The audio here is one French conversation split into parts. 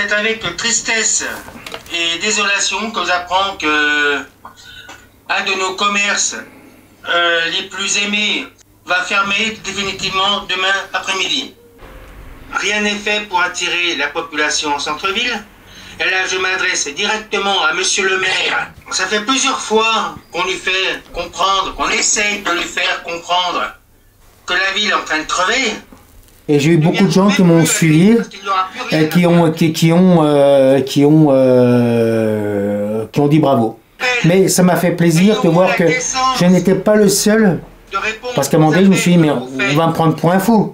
C'est avec tristesse et désolation que j'apprends que un de nos commerces les plus aimés va fermer définitivement demain après-midi. Rien n'est fait pour attirer la population en centre-ville. Et là, je m'adresse directement à monsieur le maire. Ça fait plusieurs fois qu'on lui fait comprendre, qu'on essaye de lui faire comprendre que la ville est en train de crever. Et j'ai eu beaucoup de gens qui m'ont suivi et qui ont dit bravo. Mais ça m'a fait plaisir de voir que je n'étais pas le seul. Parce qu'à un moment donné, je me suis dit, mais on va me prendre pour un fou.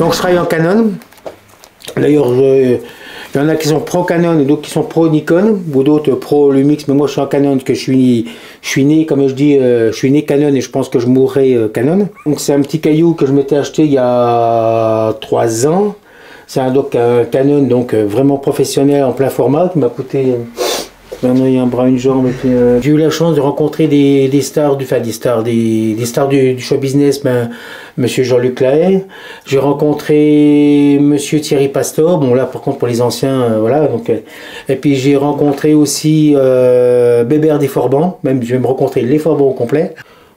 Donc je travaille en Canon. D'ailleurs, il y en a qui sont pro Canon et d'autres qui sont pro Nikon, ou d'autres pro Lumix, mais moi je suis en Canon, parce que je suis né, comme je dis, je suis né Canon et je pense que je mourrai Canon. Donc c'est un petit caillou que je m'étais acheté il y a 3 ans. C'est un Canon donc vraiment professionnel en plein format qui m'a coûté un œil, un bras, une jambe. J'ai eu la chance de rencontrer des stars du show business, monsieur Jean-Luc Lahaye. J'ai rencontré monsieur Thierry Pastor, bon là par contre pour les anciens, voilà. Donc, et puis j'ai rencontré aussi Bébert des Forbans, même je vais me rencontrer les Forbans au complet.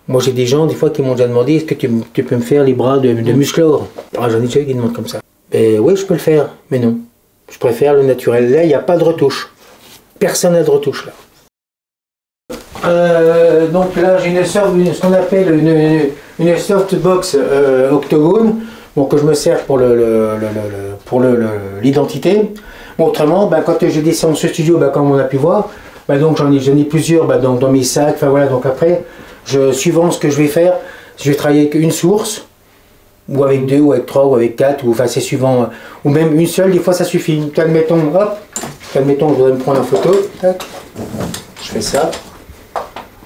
Moi j'ai des gens des fois qui m'ont déjà demandé est-ce que tu peux me faire les bras de musclore. Ah, j'en ai déjà eu qui demandent comme ça. Et oui, je peux le faire, mais non. Je préfère le naturel. Là, il n'y a pas de retouche. Personne n'a de retouche là. Donc là, j'ai ce qu'on appelle une softbox octogone, bon, que je me sers pour l'identité. Bon, autrement, quand je descends de ce studio, comme on a pu voir, donc j'en ai plusieurs dans mes sacs. Enfin voilà, donc après, suivant ce que je vais faire, je vais travailler avec une source, ou avec 2, ou avec 3, ou avec 4, ou enfin c'est suivant, ou même une seule, des fois ça suffit. Admettons, hop, admettons, je voudrais me prendre en photo, tac, je fais ça,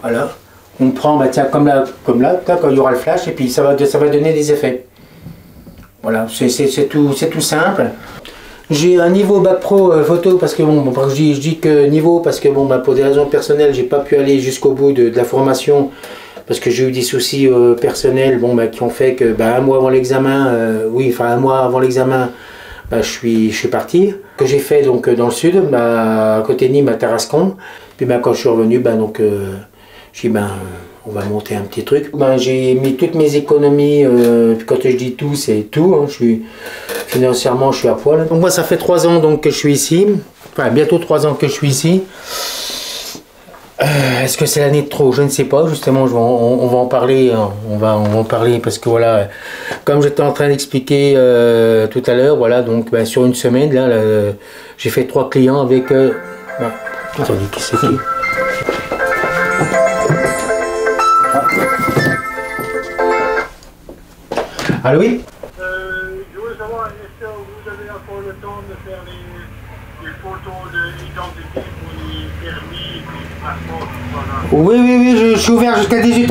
voilà, on prend, tiens, comme là, tac, il y aura le flash, et puis ça va donner des effets. Voilà, c'est tout simple. J'ai un niveau bac pro photo, parce que bon, je dis que niveau, parce que bon, pour des raisons personnelles, j'ai pas pu aller jusqu'au bout de la formation, parce que j'ai eu des soucis personnels qui ont fait que un mois avant l'examen, un mois avant l'examen, je suis parti. Que j'ai fait donc dans le sud, à côté de Nîmes, à Tarascon. Puis quand je suis revenu, j'ai dit on va monter un petit truc. J'ai mis toutes mes économies, quand je dis tout, c'est tout. Hein, financièrement, je suis à poil. Donc moi, ça fait 3 ans donc, que je suis ici. Enfin, bientôt 3 ans que je suis ici. Est-ce que c'est l'année de trop? Je ne sais pas, justement, on va en parler, on va en parler parce que voilà, comme j'étais en train d'expliquer tout à l'heure, voilà, donc sur une semaine, là j'ai fait 3 clients avec... attendez, qui c'est qui? Allô, oui? Je voulais savoir, est-ce que vous avez encore le temps de faire les photos d'identité pour les permis et puis les passeports, voilà. Oui, je suis ouvert jusqu'à 18h30. 18h30,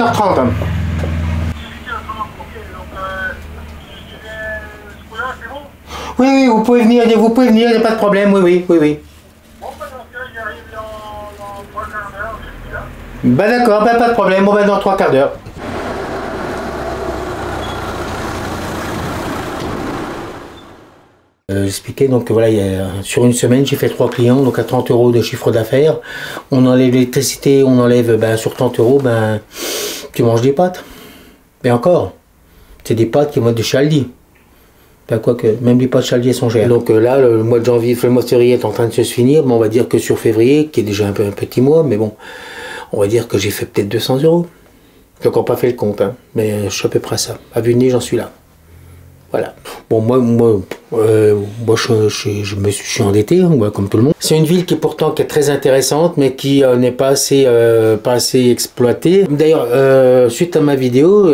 ok, donc si je viens ce coup-là, c'est bon? Oui, vous pouvez venir, il n'y a pas de problème, oui. Bon, dans ce cas, j'arrive dans 3 quarts d'heure, je suis là. D'accord, pas de problème, dans 3 quarts d'heure. J'expliquais donc voilà, sur une semaine j'ai fait 3 clients, donc à 30 € de chiffre d'affaires. On enlève l'électricité, on enlève sur 30 €, tu manges des pâtes. Mais encore, c'est des pâtes qui vont être de chez Aldi. Quoique, même les pâtes chez Aldi sont chères. Donc là, le mois de janvier, le mois de février est en train de se finir. On va dire que sur février, qui est déjà un petit mois, mais bon, on va dire que j'ai fait peut-être 200 €. J'ai encore pas fait le compte, hein, mais je suis à peu près à ça. À vue de nez, j'en suis là. Voilà. Bon, moi je suis endetté, hein, comme tout le monde. C'est une ville qui pourtant est très intéressante, mais qui n'est pas assez exploitée. D'ailleurs, suite à ma vidéo,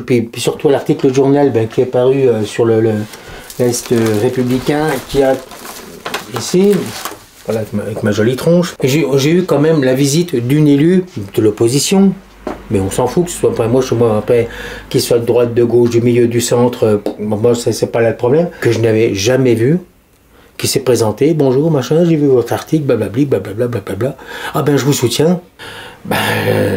puis surtout à l'article du journal qui est paru sur l'Est républicain, qui a ici, voilà, avec ma jolie tronche, j'ai eu quand même la visite d'une élue de l'opposition. Mais on s'en fout que ce soit pas moi, après, qu'il soit de droite, de gauche, du milieu, du centre, moi c'est pas là le problème, que je n'avais jamais vu, qui s'est présenté. Bonjour, machin, j'ai vu votre article, blablabli, blablabla, blablabla. Ah ben je vous soutiens. Ben,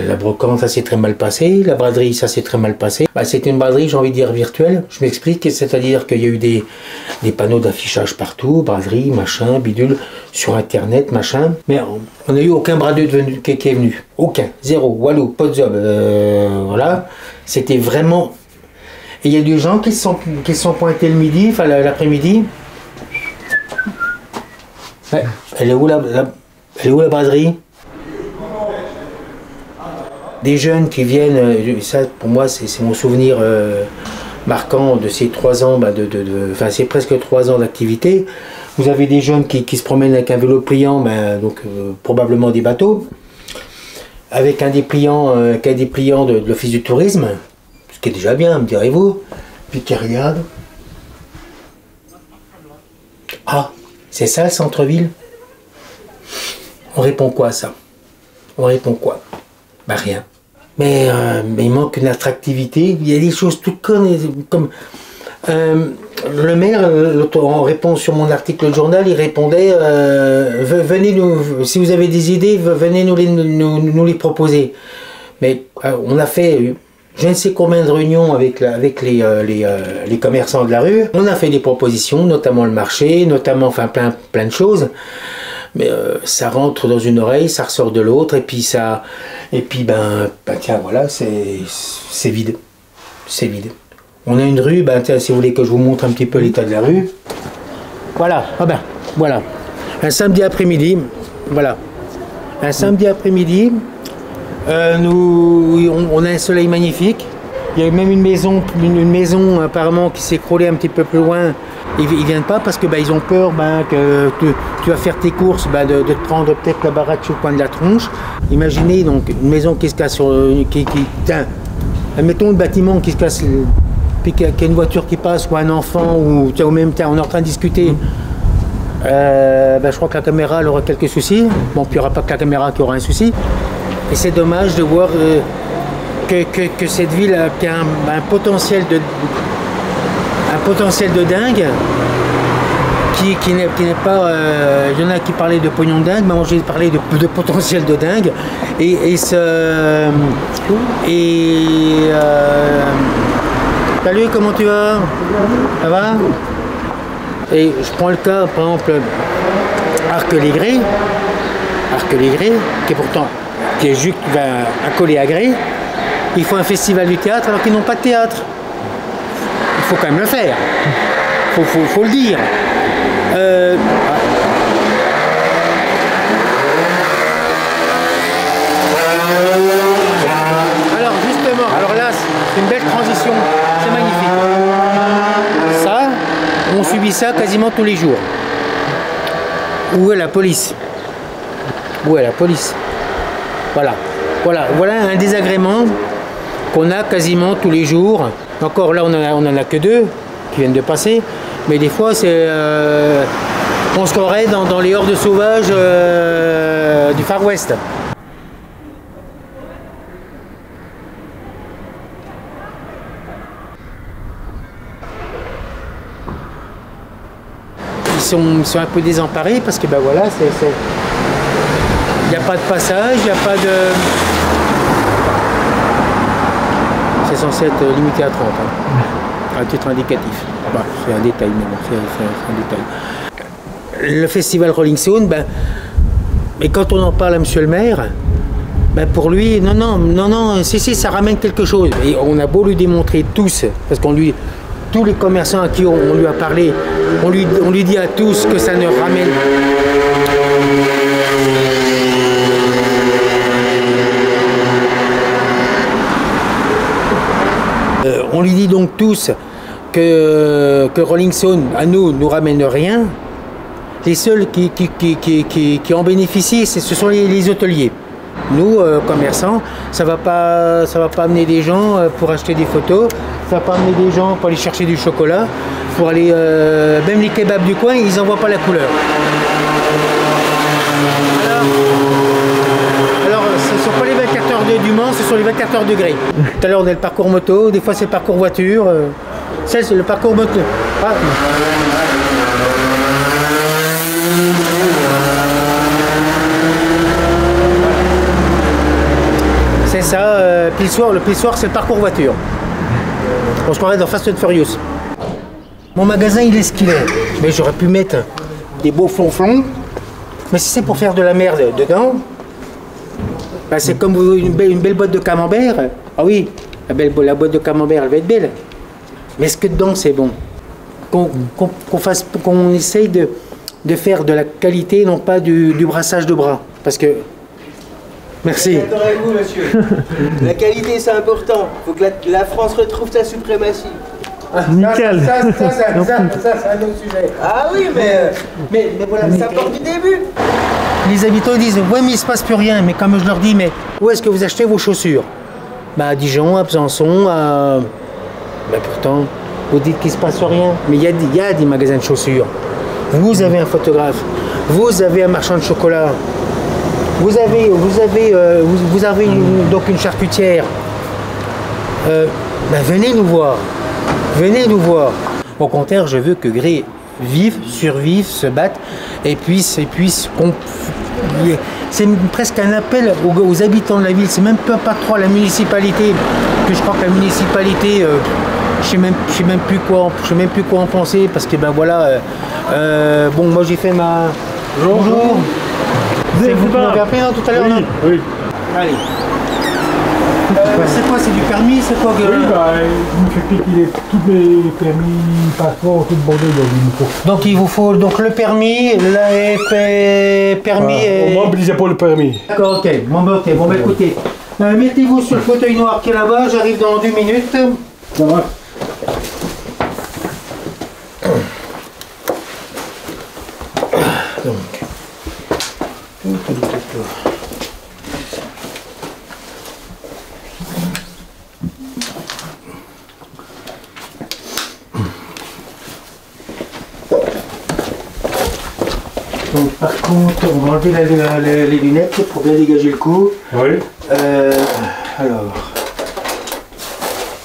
la brocante, ça s'est très mal passé. La braderie, ça s'est très mal passé. Ben, c'était une braderie, j'ai envie de dire, virtuelle. Je m'explique, c'est-à-dire qu'il y a eu des panneaux d'affichage partout, braderie, machin, bidule, sur Internet, machin. Mais on n'a eu aucun bradeux qui est venu. Aucun. Zéro. Walou, pas de job. Voilà. C'était vraiment... Et il y a des gens qui se sont pointés le midi, enfin l'après-midi. Ouais. Elle est où la braderie? Des jeunes qui viennent, ça pour moi c'est mon souvenir marquant de ces 3 ans, enfin c'est presque 3 ans d'activité. Vous avez des jeunes qui se promènent avec un vélo pliant, donc probablement des bateaux, avec un dépliant, de l'office du tourisme, ce qui est déjà bien, me direz-vous, puis qui regardent. Ah, c'est ça le centre-ville? On répond quoi à ça? On répond quoi? Bah rien. Mais il manque une attractivité. Il y a des choses toutes connes, comme le maire, en réponse sur mon article de journal, il répondait venez nous, si vous avez des idées, venez nous les proposer. Mais on a fait je ne sais combien de réunions avec les commerçants de la rue. On a fait des propositions, notamment le marché, notamment enfin plein de choses. Mais ça rentre dans une oreille, ça ressort de l'autre, et puis tiens, voilà, c'est vide. C'est vide. On a une rue, tiens, si vous voulez que je vous montre un petit peu l'état de la rue. Voilà, voilà. Un samedi après-midi, voilà. Un samedi après-midi, on a un soleil magnifique. Il y a même une maison apparemment qui s'est écroulée un petit peu plus loin. Ils viennent pas parce que ils ont peur que tu vas faire tes courses, de te prendre peut-être la baraque sur le coin de la tronche. Imaginez donc une maison qui se casse admettons le bâtiment qui se casse, puis qu'il y a une voiture qui passe ou un enfant ou au même temps on est en train de discuter. Je crois que la caméra elle aura quelques soucis. Bon, puis il n'y aura pas que la caméra qui aura un souci. Et c'est dommage de voir que cette ville qui a un potentiel de dingue, qui n'est pas... il y en a qui parlaient de pognon de dingue, mais moi j'ai parlé de potentiel de dingue. Salut, comment tu vas? Ça va? Et je prends le cas, par exemple, Arc-les-Grès, qui est juste accolé à Grès. Ils font un festival du théâtre alors qu'ils n'ont pas de théâtre. Il faut quand même le faire. Faut le dire. Alors justement, là c'est une belle transition, c'est magnifique. Ça, on subit ça quasiment tous les jours. Où est la police? Où est la police? Voilà un désagrément qu'on a quasiment tous les jours. Encore là, on en a que 2 qui viennent de passer, mais des fois, on se croirait dans les hordes sauvages du Far West. Ils sont un peu désemparés parce que voilà, il n'y a pas de passage, il n'y a pas de... C'est censé être limité à 30, à titre indicatif. C'est un détail, mais bon, c'est un détail. Le festival Rolling Stone, et quand on en parle à monsieur le maire, pour lui, non, si, ça ramène quelque chose. Et on a beau lui démontrer tous, parce tous les commerçants à qui on lui a parlé, on lui dit à tous que ça ne ramène... On lui dit donc tous que Rolling Stone, à nous ramène rien. Les seuls qui en bénéficient, ce sont les hôteliers. Nous, commerçants, ça va pas amener des gens pour acheter des photos, ça va pas amener des gens pour aller chercher du chocolat, pour aller... même les kebabs du coin, ils n'en voient pas la couleur. Alors ce ne sont pas les 24 heures du Mans, ce sont les 24 heures de Grès. Tout à l'heure on a le parcours moto, des fois c'est le parcours voiture. Ça c'est le parcours moto. Ah. ça, puis le soir c'est le parcours voiture. On se croirait dans Fast and Furious. Mon magasin il est ce qu'il est. Mais j'aurais pu mettre des beaux flonflons. Mais si c'est pour faire de la merde dedans, bah c'est comme une belle boîte de camembert. Ah oui, la boîte de camembert elle va être belle. Mais est-ce que dedans c'est bon? Qu'on essaye de faire de la qualité, non pas du brassage de bras. Parce que... Merci. D'accord avec vous, monsieur. La qualité, c'est important. Il faut que la France retrouve sa suprématie. Nickel. Ça, c'est un autre sujet. Ah oui, mais voilà, ça part du début. Les habitants disent, ouais, mais il se passe plus rien. Mais comme je leur dis, mais où est-ce que vous achetez vos chaussures? Bah, à Dijon, à Besançon, à... Bah, pourtant, vous dites qu'il se passe rien. Mais il y a des magasins de chaussures. Vous avez un photographe. Vous avez un marchand de chocolat. Vous avez donc une charcutière. Ben venez nous voir. Venez nous voir. Au contraire, je veux que Gré vive, survive, se batte et puisse c'est presque un appel aux habitants de la ville. C'est même pas trop à la municipalité, que je crois que la municipalité, je sais même plus quoi en penser, parce que ben voilà. Bon, moi j'ai fait ma... Bonjour. C'est vous qui m'avez appelé tout à l'heure? Oui, oui. Allez. C'est quoi? C'est du permis? C'est quoi que... Oui, bah, il me fait piquer tous mes permis, passeports, tout le bordel, donc il me faut. Donc il vous faut donc le permis, permis et... On m'obligeait pour le permis. D'accord, ok. Bon, bah écoutez, mettez-vous sur le fauteuil noir qui est là-bas, j'arrive dans 2 minutes. Ça va. Donc... Donc par contre, on va enlever les lunettes pour bien dégager le cou. Oui. Alors...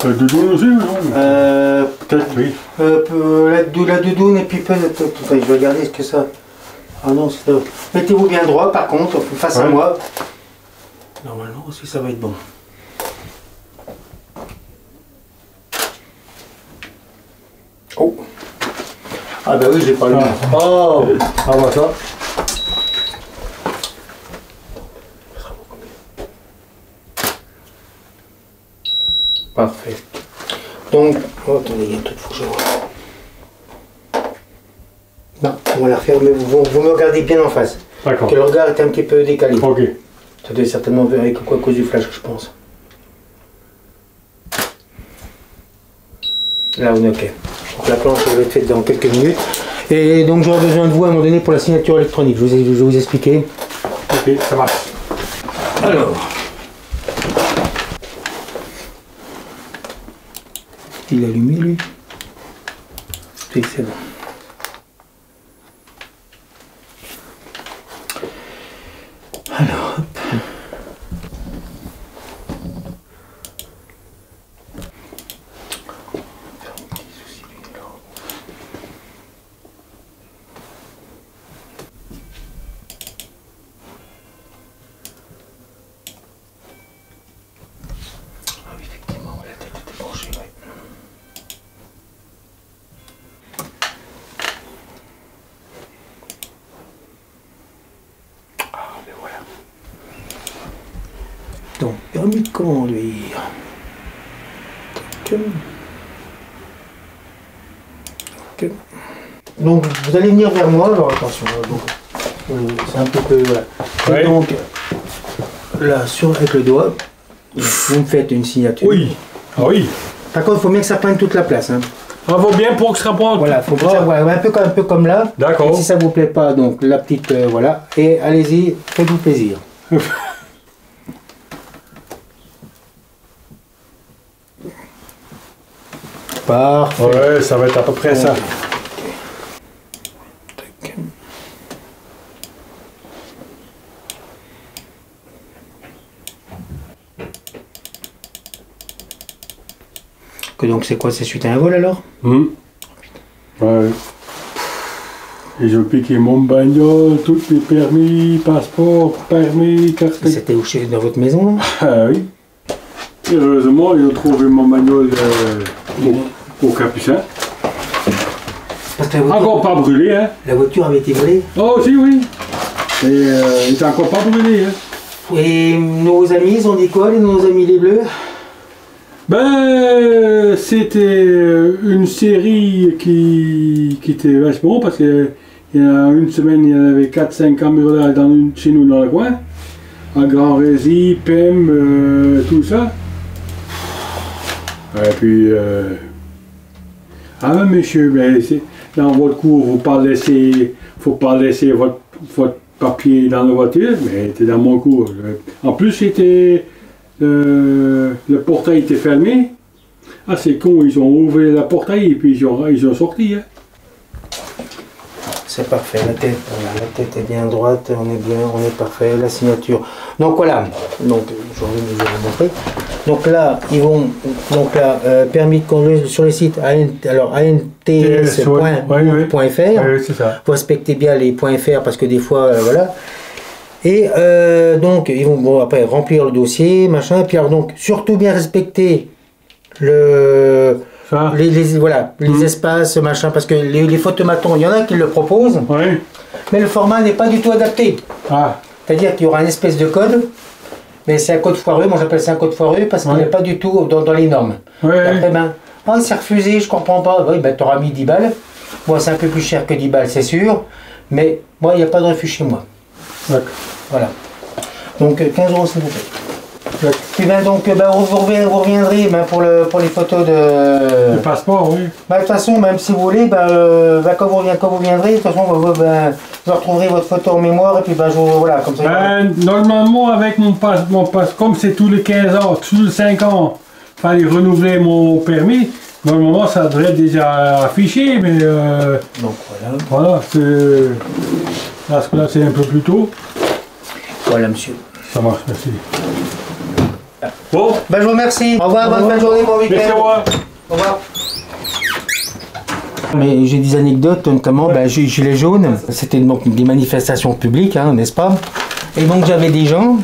La doudoune aussi, non? Peut-être, oui. La doudoune et puis peut-être... Je vais regarder ce que ça... Ah non, c'est... Mettez-vous bien droit par contre, face à moi. Normalement aussi ça va être bon. Oh. Ah bah oui, j'ai pas le... Oh. Ah bah ça. Parfait. Donc, oh, attendez, il y a un truc, faut que je vois. Non, on va la refaire, mais vous me regardez bien en face. D'accord. Que le regard est un petit peu décalé. Ok. Ça doit certainement avec quoi, à cause du flash, je pense. Là, on est ok. Donc la planche va être faite dans quelques minutes. Et donc j'aurai besoin de vous à un moment donné pour la signature électronique. Je vais vous expliquer. Ok, ça marche. Alors. Il est allumé lui. Oui, c'est bon. Alors, hop. Ah oui, effectivement, la tête était branchée, ouais. Donc, permis de conduire. Ok. Donc, vous allez venir vers moi, alors attention. C'est un peu... Voilà. Ouais. Et donc, là, avec le doigt, vous me faites une signature. Oui. Ah oui. Par contre, il faut bien que ça prenne toute la place. Hein. Ça va bien pour que ça prenne. Voilà, faut que ça, voilà, un peu comme là. D'accord. Si ça vous plaît pas, donc la petite... voilà. Et allez-y, faites-vous plaisir. Parfait. Ouais, ça va être à peu près ça. Que donc c'est quoi? C'est suite à un vol alors? Ouais. Et je piquais mon bagnole, tous les permis, passeport, permis, carte. C'était où? Dans votre maison là? Ah oui. Heureusement, ils ont trouvé mon manuel au Capucin. Parce que la voiture, Encore pas brûlé, hein. la voiture avait été volée. Oh, si, oui. Et il n'est encore pas brûlé, hein. Et nos amis, ils ont dit quoi, nos amis les Bleus? Ben, c'était une série qui était vachement parce que il y a une semaine, il y en avait 4-5 caméras chez nous dans le coin. À Grand Rési, PEM, tout ça. Et puis, ah ben monsieur, ben, dans votre cours, faut pas laisser votre papier dans la voiture, mais c'était dans mon cours. En plus, c'était le portail était fermé. Ah, c'est con, ils ont ouvert la portail et puis ils ont sorti. Hein. C'est parfait, la tête est bien droite, on est bien, on est parfait, la signature. Donc voilà, donc je vais vous montrer. Donc là, ils vont, donc là, permis de conduire sur le site ants.fr. Oui, c'est ça. Vous respectez bien les .fr parce que des fois, voilà. Et donc, ils vont bon, après remplir le dossier, machin. Puis alors donc, surtout bien respecter les espaces, machin, parce que les photomatons, il y en a qui le proposent, mais le format n'est pas du tout adapté. Ah. C'est-à-dire qu'il y aura une espèce de code, mais c'est un code foireux, moi j'appelle ça un code foireux parce qu'il n'est pas du tout dans les normes. Et après, ben, oh, c'est refusé, je comprends pas. Oui, ben, tu auras mis 10 balles. Moi, c'est un peu plus cher que 10 balles, c'est sûr, mais moi, il n'y a pas de refus chez moi. Voilà. Donc 15 € s'il vous plaît. Puis ben donc vous reviendrez ben, pour les photos de... Le passeport, oui. Ben, de toute façon, même si vous voulez, quand vous viendrez, de toute façon, vous retrouverez votre photo en mémoire et puis ben, voilà, comme ça. Ben, normalement, avec mon passeport, comme c'est tous les 15 ans, tous les 5 ans, il fallait renouveler mon permis. Normalement, ça devrait être déjà affiché, mais... donc voilà, là, c'est un peu plus tôt. Voilà, monsieur. Ça marche, merci. Bon. Ben, je vous remercie. Au revoir, bonne fin de journée, bon week-end. Merci, au revoir. Au revoir. Mais j'ai des anecdotes, notamment Gilets jaunes. C'était donc des manifestations publiques, hein, n'est-ce pas? Et donc j'avais des gens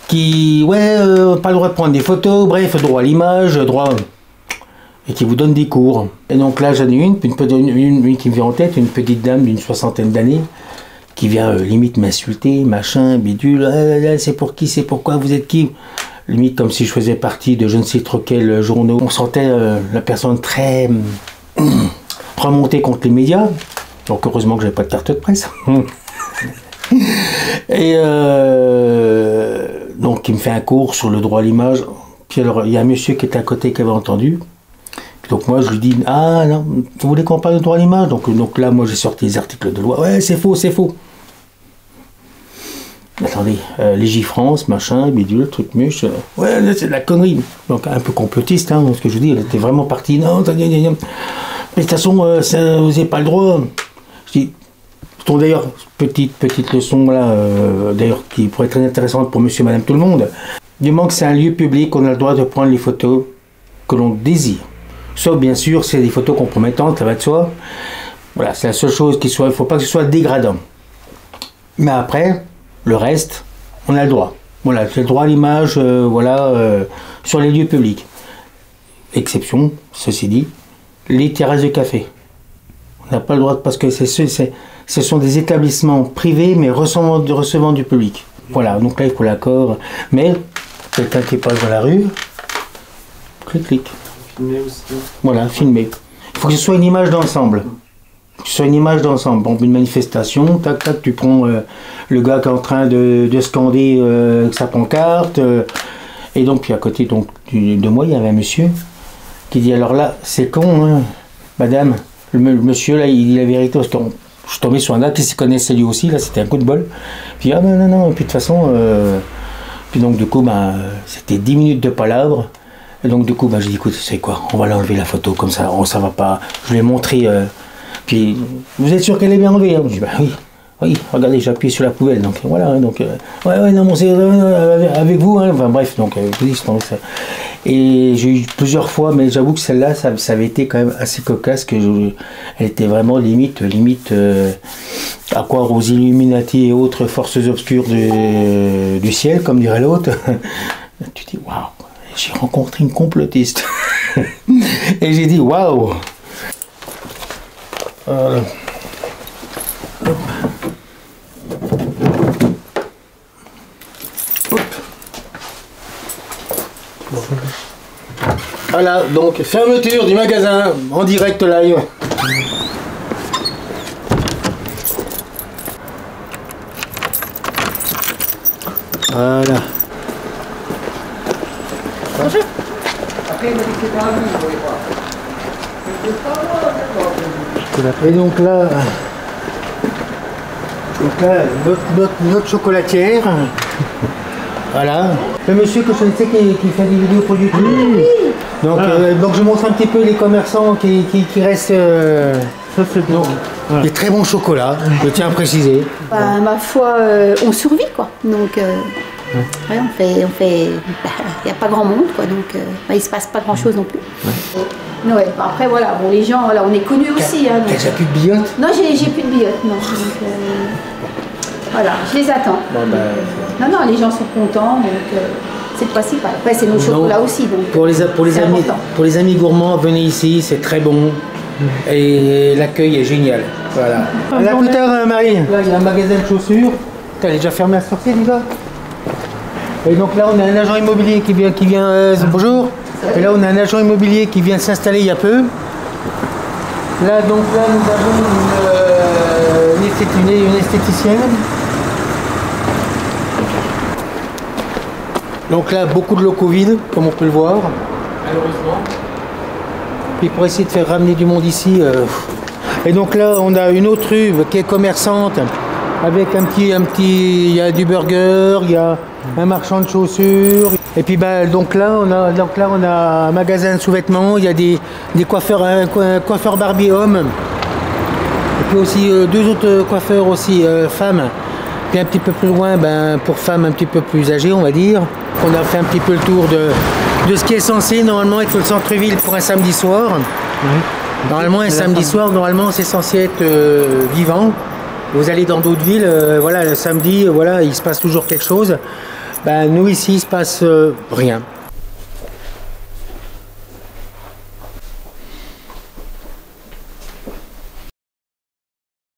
qui, pas le droit de prendre des photos, bref, droit à l'image, droit... Et qui vous donnent des cours. Et donc là, j'en ai une qui me vient en tête, une petite dame d'une 60aine d'années, qui vient limite m'insulter, machin, bidule, c'est pour qui, c'est pourquoi, vous êtes qui? Limite comme si je faisais partie de je ne sais trop quel journaux. On sentait la personne très remontée contre les médias. Donc heureusement que j'avais pas de carte de presse. Et donc il me fait un cours sur le droit à l'image. Puis alors il y a un monsieur qui était à côté qui avait entendu. Puis donc moi je lui dis, ah non, vous voulez qu'on parle de droit à l'image? Donc là moi j'ai sorti les articles de loi. Ouais, c'est faux, c'est faux. Attendez, Légifrance, machin, bidule, truc muche, ouais, c'est de la connerie. Donc un peu complotiste, hein, ce que je dis, elle était vraiment partie, non, mais de toute façon, vous n'avez pas le droit. Je dis, d'ailleurs, petite leçon là, d'ailleurs, qui pourrait être très intéressante pour monsieur, madame, tout le monde. Du moment que c'est un lieu public, on a le droit de prendre les photos que l'on désire. Sauf bien sûr, c'est des photos compromettantes, ça va de soi. Voilà, c'est la seule chose qui soit, il ne faut pas que ce soit dégradant. Mais après, le reste, on a le droit. Voilà, c'est le droit à l'image, sur les lieux publics. Exception, ceci dit, les terrasses de café. On n'a pas le droit, parce que ce sont des établissements privés, mais recevant du public. Voilà, donc là, il faut l'accord. Mais, quelqu'un qui passe dans la rue, clic. Filmer aussi. Voilà, filmer. Il faut que ce soit une image d'ensemble. Sur une image d'ensemble, bon, une manifestation, tac tac, tu prends le gars qui est en train de scander sa pancarte, et donc puis à côté donc, de moi il y avait un monsieur qui dit, alors là c'est con, hein, madame, le monsieur là il dit la vérité, parce que je suis tombé sur un gars qui s'y connaissait lui aussi, là c'était un coup de bol, puis ah non, et puis de toute façon, puis donc du coup c'était 10 minutes de palabre. Et donc du coup j'ai dit, écoute, c'est quoi, on va l'enlever la photo comme ça, ça va pas, je lui ai montré. Puis, vous êtes sûr qu'elle est bien enlevée? Je dis, bah oui, regardez, j'ai appuyé sur la poubelle, donc voilà, donc, non, bon, c'est avec vous, hein, enfin bref, donc, et j'ai eu plusieurs fois, mais j'avoue que celle-là, ça avait été quand même assez cocasse, elle était vraiment limite, à croire aux Illuminati et autres forces obscures du ciel, comme dirait l'autre. Tu dis, waouh, j'ai rencontré une complotiste. Et j'ai dit waouh. Voilà. Hop. Hop. Voilà, donc fermeture du magasin en direct live. Voilà. Et donc là, notre chocolatière. Voilà. Le monsieur que je connaissais qui fait des vidéos pour YouTube. Donc je montre un petit peu les commerçants qui restent. Ça c'est bon. Des très bons chocolats, je tiens à préciser. Bah, ma foi, on survit quoi. Donc, ouais, il n'y a pas grand monde quoi. Donc, il se passe pas grand chose non plus. Ouais, après voilà, bon, les gens, voilà, on est connus aussi. Hein, t'as déjà plus de billottes? Non, j'ai plus de billottes, non. Donc, voilà, je les attends. Bon, non, les gens sont contents, donc c'est le principal. Après, c'est nos chocolats aussi. Donc, pour les amis gourmands, venez ici, c'est très bon. Et l'accueil est génial. Voilà. À plus tard, Marie. Là, il y a un magasin de chaussures. Elle est déjà fermée à sortir, déjà. Et donc là, on a un agent immobilier qui vient bonjour. Et là, on a un agent immobilier qui vient s'installer il y a peu. Là, nous avons une esthéticienne. Donc là, beaucoup de locaux vides, comme on peut le voir. Malheureusement. Puis pour essayer de faire ramener du monde ici. Et donc là, on a une autre rue qui est commerçante. Avec il y a du burger, il y a un marchand de chaussures. Et puis donc là on a un magasin de sous-vêtements, il y a des coiffeurs, un coiffeur Barbie homme. Et puis aussi deux autres coiffeurs aussi femmes. Puis un petit peu plus loin, pour femmes un petit peu plus âgées, on va dire. On a fait un petit peu le tour de ce qui est censé normalement être le centre-ville pour un samedi soir. Normalement un samedi soir, c'est censé être vivant. Vous allez dans d'autres villes, voilà, le samedi, voilà, il se passe toujours quelque chose. Nous ici, il se passe rien.